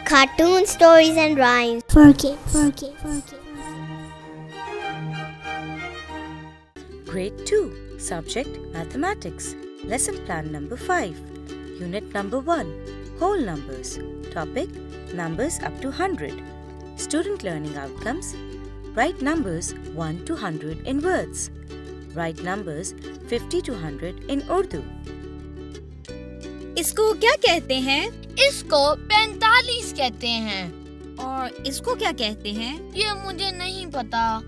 Cartoon stories and rhymes for kids. Grade 2, Subject Mathematics, Lesson Plan number 5, Unit number 1, Whole Numbers, Topic Numbers up to 100. Student Learning Outcomes: Write numbers 1 to 100 in words. Write numbers 50 to 100 in Urdu. इसको क्या कहते हैं? इसको 45 कहते हैं। और इसको क्या कहते हैं? ये मुझे नहीं पता।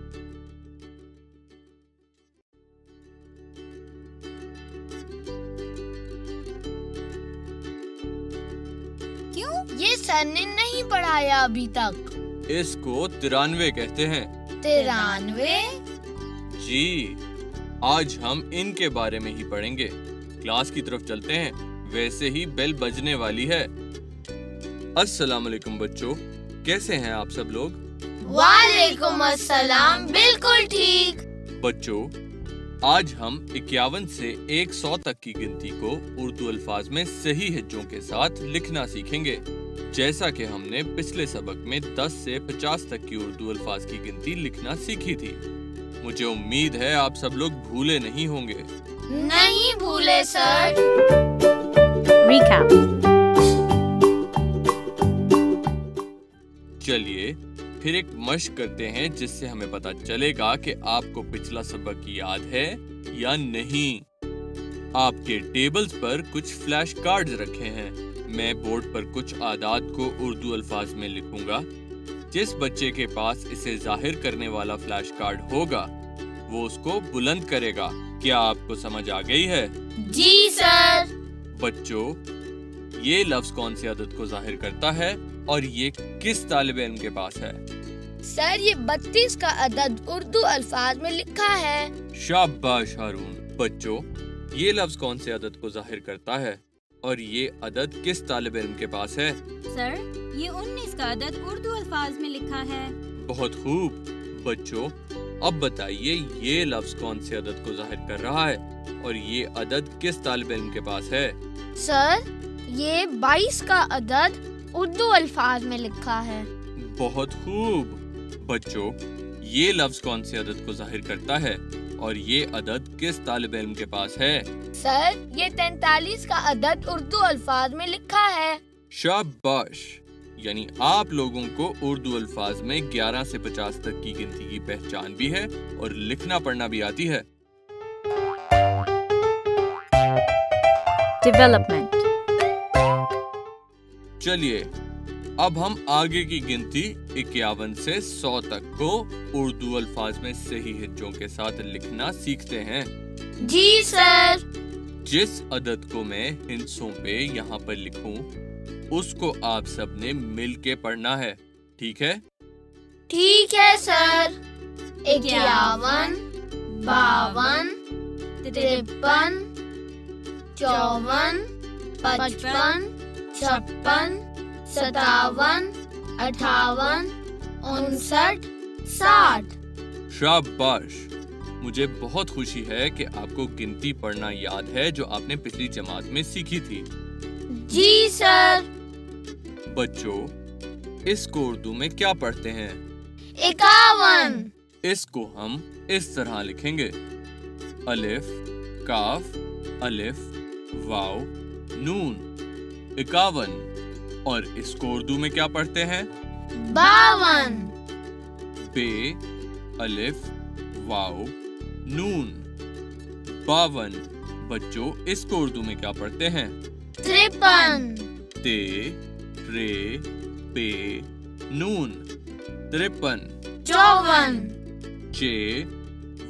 क्यों? ये सर ने नहीं पढ़ाया अभी तक। इसको 93 कहते हैं। 93? जी, आज हम इनके बारे में ही पढ़ेंगे। क्लास की तरफ चलते हैं, वैसे ही बेल बजने वाली है। अस्सलाम वालेकुम बच्चों, कैसे हैं आप सब लोग? वालेकुम अस्सलाम, बिल्कुल ठीक। बच्चों, आज हम 51 से 100 तक की गिनती को उर्दू अल्फाज में सही हिज्जों के साथ लिखना सीखेंगे, जैसा कि हमने पिछले सबक में 10 से 50 तक की उर्दू अल्फाज की गिनती लिखना सीखी थी। मुझे उम्मीद है आप सब लोग भूले नहीं होंगे। नहीं भूले सर। Recap. चलिए फिर एक मश्क करते हैं, जिससे हमें पता चलेगा कि आपको पिछला सबक याद है या नहीं। आपके टेबल्स पर कुछ फ्लैश कार्ड्स रखे हैं। मैं बोर्ड पर कुछ आदाद को उर्दू अल्फाज में लिखूंगा। जिस बच्चे के पास इसे जाहिर करने वाला फ्लैश कार्ड होगा, वो उसको बुलंद करेगा। क्या आपको समझ आ गई है? जी सर। बच्चों, ये लफ्ज कौन सी अदद को जाहिर करता है और ये किस तालिबे इल्म के पास है? सर, ये 32 का अदद उर्दू अल्फाज में लिखा है। शाबाश हारून। बच्चों, ये लफ्ज कौन से अदद को जाहिर करता है और ये अदद किस तालिबे इल्म के पास है? सर, ये 19 का अदद उर्दू अल्फाज में लिखा है। बहुत खूब। बच्चों, अब बताइए ये लफ्ज कौन से अदद को जाहिर कर रहा है और ये अदद किस तालिबे इल्म के पास है? सर, ये 22 का अदद उर्दू अल्फाज में लिखा है। बहुत खूब। बच्चों, ये लफ्ज कौन से अदद को जाहिर करता है और ये अदद किस तालिबे इल्म के पास है? सर, ये 43 का अदद उर्दू अल्फाज में लिखा है। शाबाश। यानी आप लोगों को उर्दू अल्फाज में 11 से 50 तक की गिनती की पहचान भी है और लिखना पढ़ना भी आती है। Development. चलिए अब हम आगे की गिनती 51 से 100 तक को उर्दू अल्फाज में सही हिज्जों के साथ लिखना सीखते हैं। जी सर। जिस अदद को मैं हिंसों पे यहाँ पर लिखूं, उसको आप सबने मिल के पढ़ना है, ठीक है? ठीक है सर। 51, 52, 53, 54, 55, 56, 57, 58, 59, 60। शाबाश। मुझे बहुत खुशी है कि आपको गिनती पढ़ना याद है, जो आपने पिछली जमात में सीखी थी। जी सर। बच्चों, इसको उर्दू में क्या पढ़ते हैं? 51। इसको हम इस तरह लिखेंगे: अलिफ, काफ, अलिफ, वाव, नून। 51। और इसको उर्दू में क्या पढ़ते हैं? 52। बे, अलिफ, वाव, नून। 52। बच्चों, इसको उर्दू में क्या पढ़ते हैं? 53। ते, रे, पे, नून। 53। 54। चे,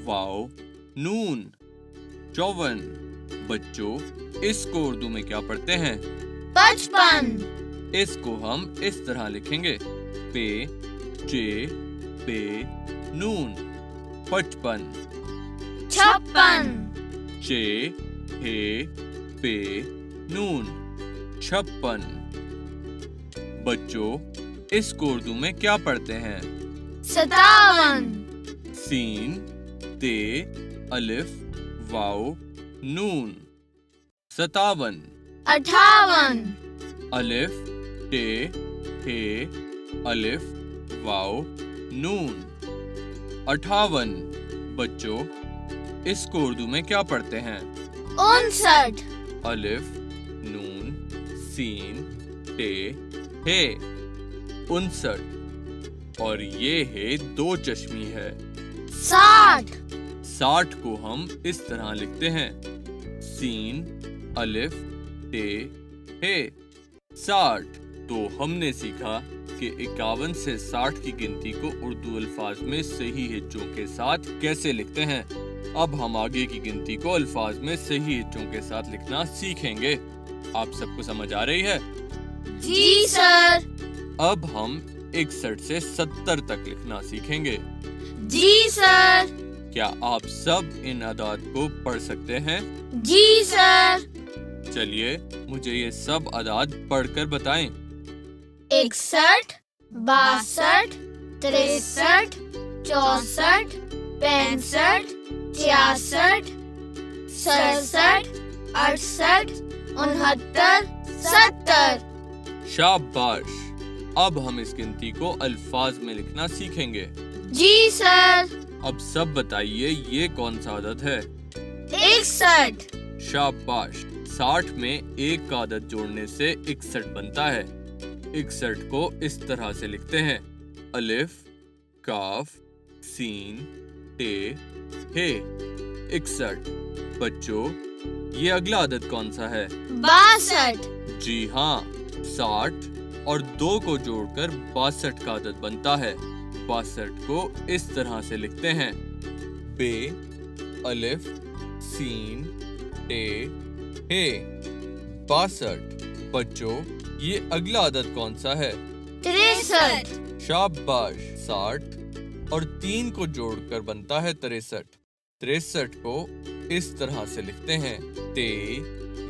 वाव, नून। 54। बच्चों, इसको उर्दू में क्या पढ़ते हैं? 55। इसको हम इस तरह लिखेंगे: पे, चे, पे, नून। 55। 56। चे, हे, पे, नून। 56। बच्चों, इसको उर्दू में क्या पढ़ते हैं? 57। सीन, ते, अलिफ, वाव, नून। 57 58 अलिफ टे हे अलिफ वाओ नून 58 बच्चों इसको उर्दू में क्या पढ़ते हैं? 59 अलिफ नून सीन टे हे 59 और ये है दो चश्मी है। 60 को हम इस तरह लिखते हैं सीन अलिफ टे हे 60। तो हमने सीखा कि 51 से 60 की गिनती को उर्दू अल्फाज में सही हिज्जों के साथ कैसे लिखते हैं। अब हम आगे की गिनती को अल्फाज में सही हिज्जों के साथ लिखना सीखेंगे। आप सबको समझ आ रही है? जी सर। अब हम 61 से 70 तक लिखना सीखेंगे। जी सर। क्या आप सब इन अदाद को पढ़ सकते हैं? जी सर। चलिए मुझे ये सब अदाद पढ़कर बताएं। 61 62 63 64 65 66 67 68 69 70। शाबाश। अब हम इस गिनती को अल्फाज में लिखना सीखेंगे। जी सर। अब सब बताइए ये कौन सा अदद है? 61। शाबाश। 60 में एक का अदद जोड़ने से 61 बनता है। 61 को इस तरह से लिखते हैं अलिफ काफ सीन टे हे 61। बच्चों ये अगला अदद कौन सा है? 62। जी हाँ, 60 और 2 को जोड़कर 62 का अदद बनता है। 62 को इस तरह से लिखते हैं बे अलिफ सीन टे हे 62। बच्चों ये अगला अदद कौन सा है? 63। शाबाश। 60 और 3 को जोड़कर बनता है 63। 63 को इस तरह से लिखते हैं ते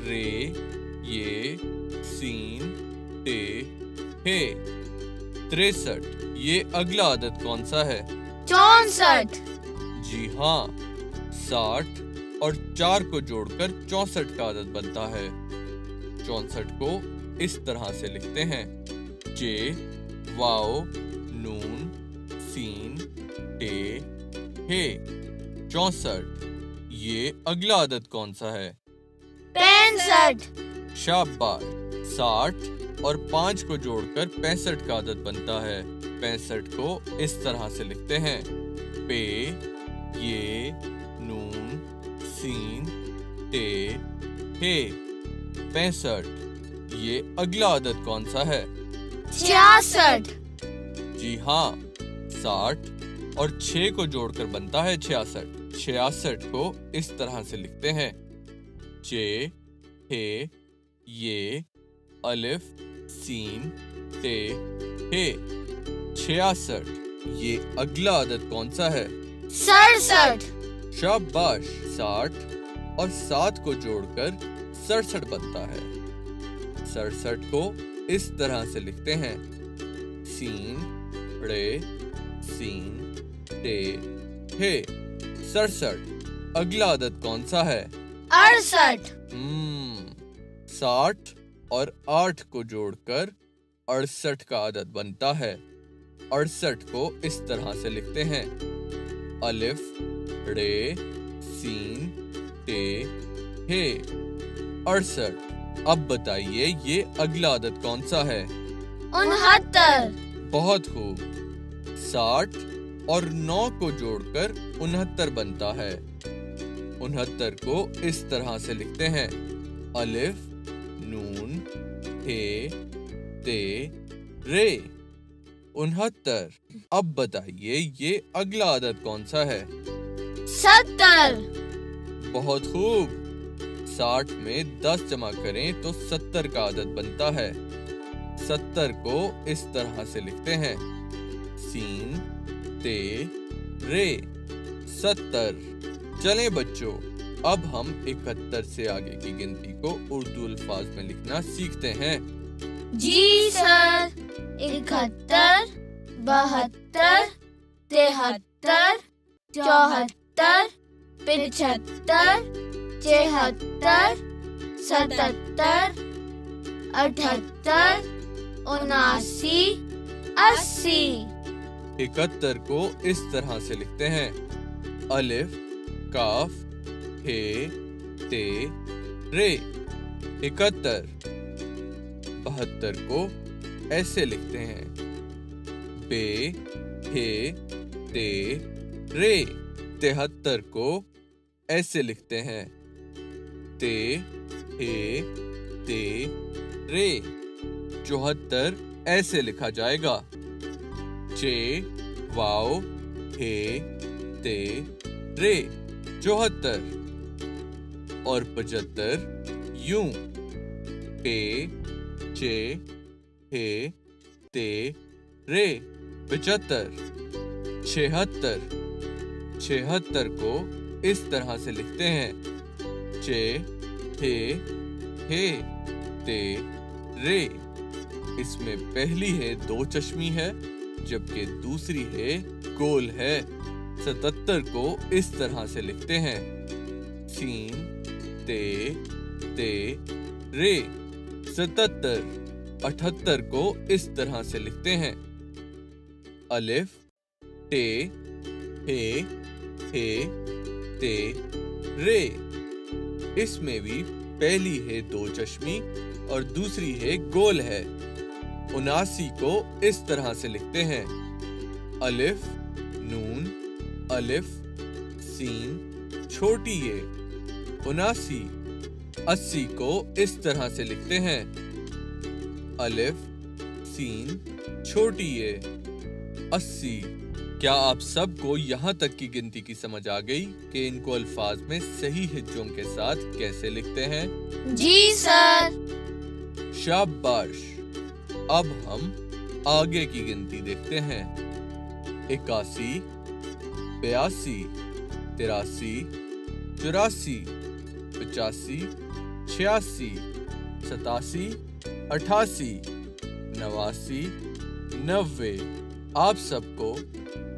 रे ये सीन टे हे 63। ये अगला अदद कौन सा है? 64। जी हाँ, 60 और 4 को जोड़कर 64 का अदद बनता है। 64 को इस तरह से लिखते हैं जे वाओ नून सीन टे हे 64। ये अगला अदद कौन सा है? 65। शाबाश। 60 और 5 को जोड़कर 65 का अदद बनता है। 65 को इस तरह से लिखते हैं पे ये नून सीन टे हे 65। ये अगला अदद कौन सा है? 66। जी हाँ, 60 और 6 को जोड़कर बनता है 66। 66 को इस तरह से लिखते हैं जे हे ये अलिफ सीन ते हे 66। ये अगला अदद कौन सा है? 67। शाबाश। 60 और 7 को जोड़कर 67 बनता है। 67 को इस तरह से लिखते हैं सीन रे सीन टे हे 67। अगला अदद कौन सा है? 68। 60 और 8 को जोड़कर 68 का अदद बनता है। 68 को इस तरह से लिखते हैं अलिफ रे सीन टे हे 68। अब बताइए ये अगला अदद कौन सा है? 69। बहुत खूब। 60 और 9 को जोड़कर 69 बनता है। 69 को इस तरह से लिखते हैं अलिफ नून हे ते रे 69। अब बताइए ये अगला अदद कौन सा है? 70। बहुत खूब। 60 में 10 जमा करें तो 70 का अदद बनता है। 70 को इस तरह से लिखते हैं सीन ते रे 70। चलें बच्चों, अब हम 71 से आगे की गिनती को उर्दू अल्फाज में लिखना सीखते हैं। जी सर। 71 72 73 74 75 76 77 78 79 80। 71 को इस तरह से लिखते हैं, अलिफ काफ हे ते रे 71। 72 को ऐसे लिखते हैं, बे हे ते रे। 73 को ऐसे लिखते हैं, ते हे ते रे। 74 ऐसे लिखा जाएगा, चे वाओ हे ते रे 74। और 75 यूं, पे चे हे ते रे 75। 76 को इस तरह से लिखते हैं, चे हे ते रे। इसमें पहली है 2 चश्मी है, जबकि दूसरी है गोल है। 77 को इस तरह से लिखते हैं, सीन ते रे 77। 78 को इस तरह से लिखते हैं, अलिफ टे हे ते रे। इसमें भी पहली है 2 चश्मी और दूसरी है गोल है। 79 को इस तरह से लिखते हैं, अलिफ नून अलिफ सीन छोटी ये 79। 80 को इस तरह से लिखते हैं, अलिफ सीन छोटी ये 80। क्या आप सबको यहाँ तक की गिनती की समझ आ गई कि इनको अल्फाज में सही हिज्जों के साथ कैसे लिखते हैं? जी सर। शाबाश। अब हम आगे की गिनती देखते हैं। 81 82 83 84 85 86 87 88 89 90। आप सबको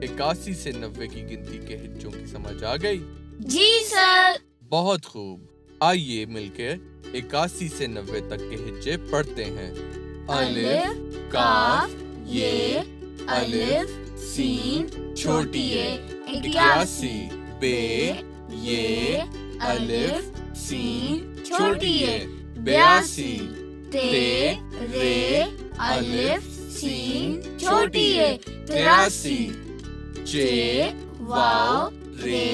81 से 90 की गिनती के हिज्जों की समझ आ गई? जी सर। बहुत खूब। आइए मिलकर 81 से 90 तक के हिज्जे पढ़ते हैं। अलिफ काफ ये अलिफ सीन छोटी ये 81। बे ये अलिफ सीन छोटी ये 82। ते रे अलिफ सीन छोटी ये 83। चे वाव रे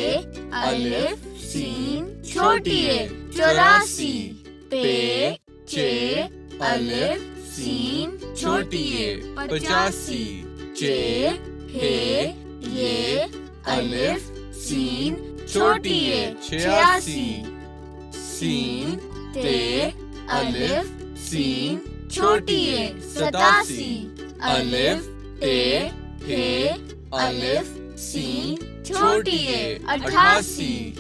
अलिफ सीन छोटी ये 84। पे चे अलिफ सीन छोटी ये 85। चे हे ये अलिफ सीन छोटी ये 86। सीन ते अलिफ सीन छोटी ये 87। अलिफ ते हे अलिफ सीन छोटी ये 88।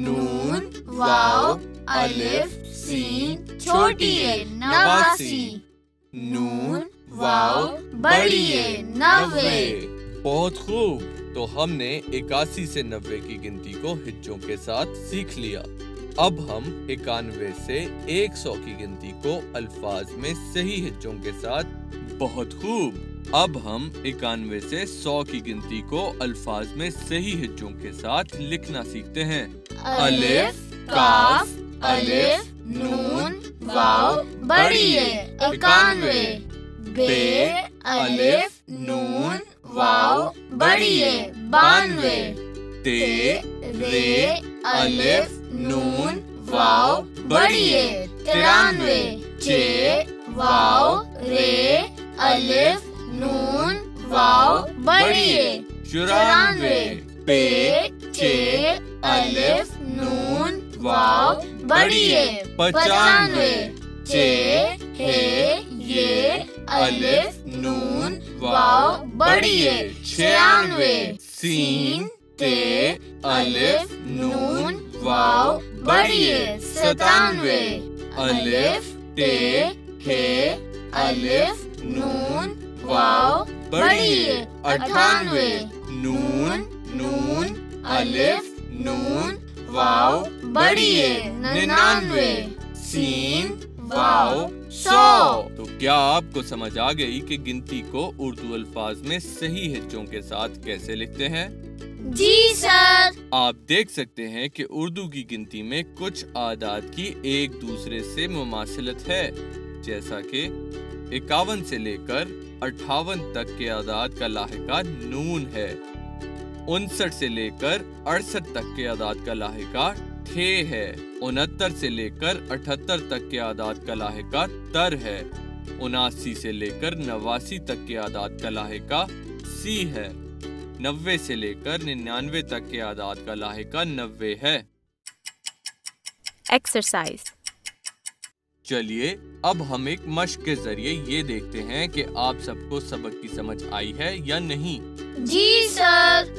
नून वाव अलिफ सीन छोटी ये 89। नून वाव बड़ी ये 90। बहुत खूब। तो हमने 81 से 90 की गिनती को हिज्जों के साथ सीख लिया। अब हम 91 से 100 की गिनती को अल्फाज में सही हिज्जों के साथ। बहुत खूब। अब हम 91 से 100 की गिनती को अल्फाज में सही हिज्जों के साथ लिखना सीखते हैं। अलिफ काफ अलिफ नून वाव बड़ी ये 91। बे अलिफ नून वाव बड़ी ये 92। ते रे अलिफ नून वाव बड़ी ये 93। चे वाव रे अलिफ नून वाव बड़ी ये 94। पे चे अलिफ नून वाव बड़ी ये 95। चे हे ये अलिफ नून वाव बड़ी ये 96। सीन ते अलिफ नून वाव बड़ी ये 97। अलिफ ते हे अलिफ नून वाव बड़ी ये 98। नून नून अलिफ नून वाव बड़ी ये 99। सीन वाओ सौ। तो क्या आपको समझ आ गई कि गिनती को उर्दू अल्फाज में सही हिज्जों के साथ कैसे लिखते हैं? जी सर। आप देख सकते हैं कि उर्दू की गिनती में कुछ आदाद की एक दूसरे से मुमासिलत है, जैसा कि 51 से लेकर 58 तक के आदाद का लाहिका नून है। 59 से लेकर 68 तक के आदाद का लाहिका थे है। 69 से लेकर 78 तक के आदाद का लाहिका तर है। 79 से लेकर 89 तक के आदाद का लाहिका सी है। 90 से लेकर 99 तक के आदाद का लाहिका 90 है। एक्सरसाइज। चलिए अब हम एक मश्क के जरिए ये देखते हैं कि आप सबको सबक की समझ आई है या नहीं। जी सर।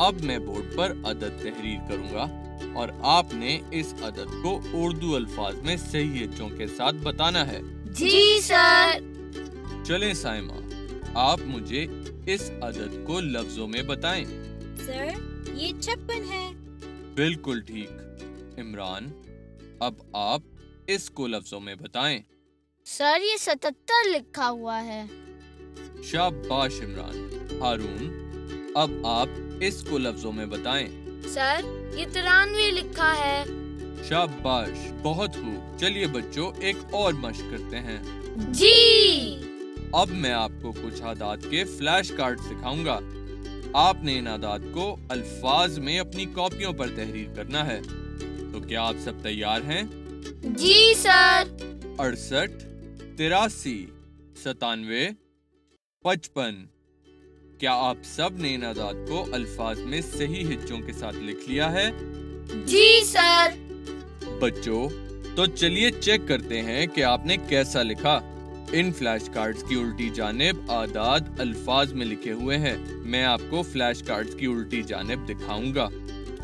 अब मैं बोर्ड पर अदद तहरीर करूंगा और आपने इस अदद को उर्दू अल्फाज में सही हिज्जों के साथ बताना है। जी सर। चलें साइमा, आप मुझे इस अदद को लफ्जों में बताएं। सर, ये 56 है। बिल्कुल ठीक। इमरान, अब आप इसको लफ्जों में बताएं। सर, ये 77 लिखा हुआ है। शाबाश इमरान। हारून, अब आप इसको लफ्जों में बताएं। सर, ये 93 लिखा है। शाबाश, बहुत खूब। चलिए बच्चों, एक और मश्क करते हैं। जी। अब मैं आपको कुछ आदाद के फ्लैश कार्ड सिखाऊंगा। आपने इन आदाद को अल्फाज में अपनी कॉपियों पर तहरीर करना है। तो क्या आप सब तैयार हैं? जी सर। 68, 83, 97, 55। क्या आप सब ने इन आदाद को अल्फाज में सही हिज्जों के साथ लिख लिया है? जी सर। बच्चों, तो चलिए चेक करते हैं कि आपने कैसा लिखा। इन फ्लैश कार्ड्स की उल्टी जानिब आदाद अल्फाज में लिखे हुए हैं। मैं आपको फ्लैश कार्ड्स की उल्टी जानिब दिखाऊंगा।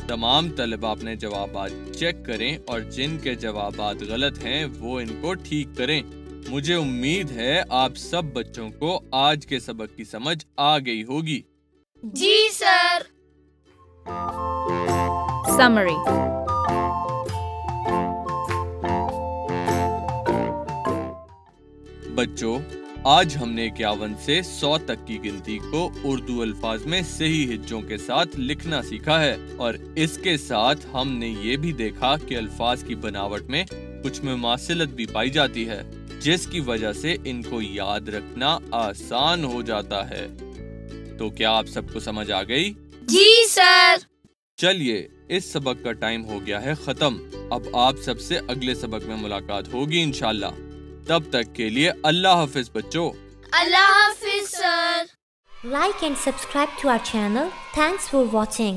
तमाम तलबा अपने जवाबात चेक करें और जिनके जवाबात गलत हैं वो इनको ठीक करें। मुझे उम्मीद है आप सब बच्चों को आज के सबक की समझ आ गई होगी। जी सर। समरी। बच्चों, आज हमने 51 से 100 तक की गिनती को उर्दू अल्फाज में सही हिज्जों के साथ लिखना सीखा है और इसके साथ हमने ये भी देखा कि अल्फाज की बनावट में कुछ मुमासिलत भी पाई जाती है, जिसकी वजह से इनको याद रखना आसान हो जाता है। तो क्या आप सबको समझ आ गई? जी सर। चलिए, इस सबक का टाइम हो गया है खत्म। अब आप सबसे अगले सबक में मुलाकात होगी इंशाल्लाह। तब तक के लिए अल्लाह हाफिज बच्चों। अल्लाह हाफिज sir. Like and subscribe to our channel. Thanks for watching.